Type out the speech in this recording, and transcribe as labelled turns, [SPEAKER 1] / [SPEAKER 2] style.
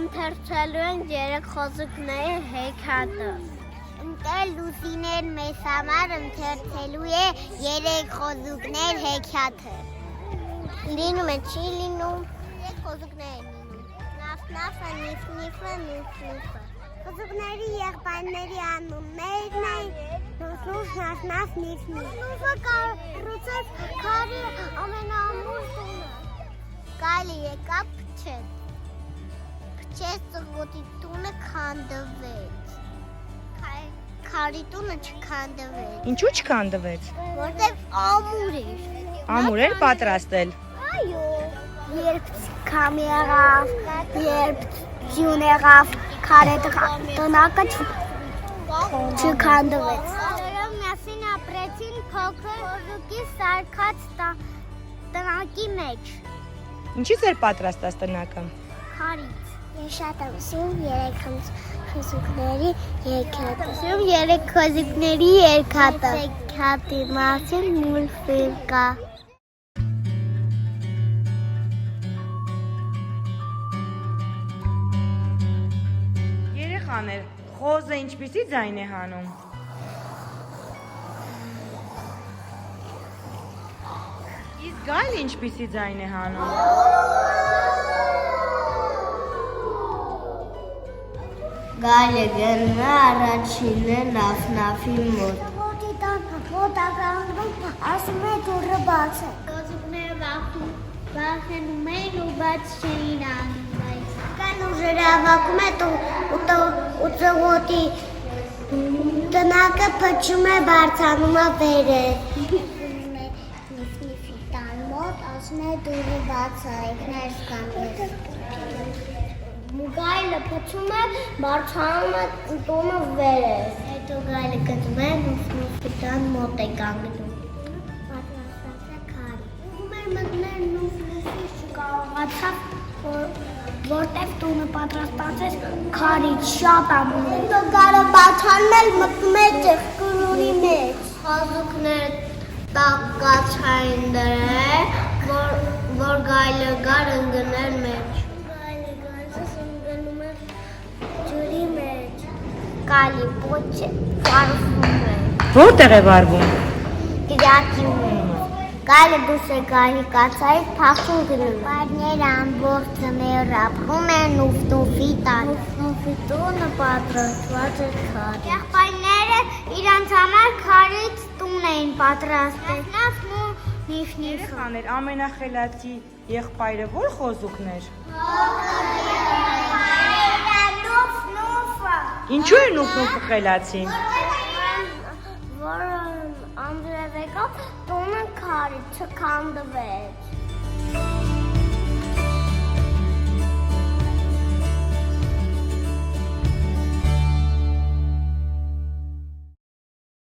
[SPEAKER 1] ընթերցելու են երեք խոզուկների հեքիաթը։ Ընկեր Լուսինեն մեզ համար ընթերցելու է երեք խոզուկներ հեքիաթը։ Լինում է, չի լինում։ Երեք խոզուկներ են լինում։ Նաֆ-նաֆը, նիֆ-նիֆը, նուֆ-նուֆը։ Խոզուկների եղբայրների անուններն են Նուֆ-նուֆ, նաֆ-նաֆ, նիֆ-նիֆ։ Նուֆը կառուցեց քարի ամենամուր տունը։ Գալի եկավ փչեց։ Փչեց ծղոտի տունը քանդվեց։ Քարի տունը չքանդվեց։
[SPEAKER 2] Ինչու չքանդվեց։
[SPEAKER 1] Որտեվ ամուր էր։
[SPEAKER 2] Ամուր էր պատրաստել։
[SPEAKER 1] Այո։ Երբ քամ եղավ, երբ ձյուն եղավ, քարե տնակը չքանդվեց։ Օրերով միասին ապրեցին փոքր խոզուկի սարքած տնակի մեջ։
[SPEAKER 2] Ինչից էր պատրաստած տնակը։
[SPEAKER 1] Քարից։ Ես շատ եմ սիրում երեք խոզուկների հեքիաթը։ Երեք խոզուկների հեքիաթը։ Հեքիաթի մասին մուլտֆիլմ կա։
[SPEAKER 2] Երեխաներ, խոզը ինչպիսի ձայն է հանում։ Իսկ գայլը ինչպիսի ձայն է հանում։
[SPEAKER 1] Գալը գնա առաջինը նաֆ-նաֆի մոտ։ Ոտի տականգնում ասում է դուրը բաց է։ Խոզուկները վախենում էին ու բաց չէին անում։ Կան ուժերը հավաքում է ու ծղոտի տնակը փչում է բարձանում է վերև։ Նիֆ-նիֆի տան մոտ ասում է դուրը բաց է, եկներ սկաններ։ Գայլը փչում է, բարձրանում է տունը վերև։ Հետո գայլը գնում է նուֆ-նուֆի տան մոտ է կանգնում։ Պատրաստած է քարի։ Ուղում էր մտնել նուֆ-նուֆի չկարողացավ, որտև տունը պատրաստած էր քարից շատ ամուր էր։ Հետո գայլը բարձրանում էր մտնում էր ճեղքուրի մեջ։ Խոզուկները տակացային դրել, որ գայլը գար ընկներ մեջ։ Գալի պոչը վարվում է։
[SPEAKER 2] Որտեղ է վարվում։
[SPEAKER 1] Գրակի մեջ։ Գալը դուս է գալի կացայից փախում գնում։ Բարները ամբողջը մեռապում են նուֆ-նուֆի տան։ Նուֆ-նուֆի տունը պատրաստված է քարի։ Եղբայրները իրանց համար քարից տուն էին պատրաստել։ Նիֆ-նիֆը։
[SPEAKER 2] Երեխաներ, ամենախելացի եղբայրը ո՞ր խոզուկն էր։ Ինչու էր նուֆ-նուֆը խելացի։
[SPEAKER 1] Որը անդրև եկավ տունը քարի չքանդվեց։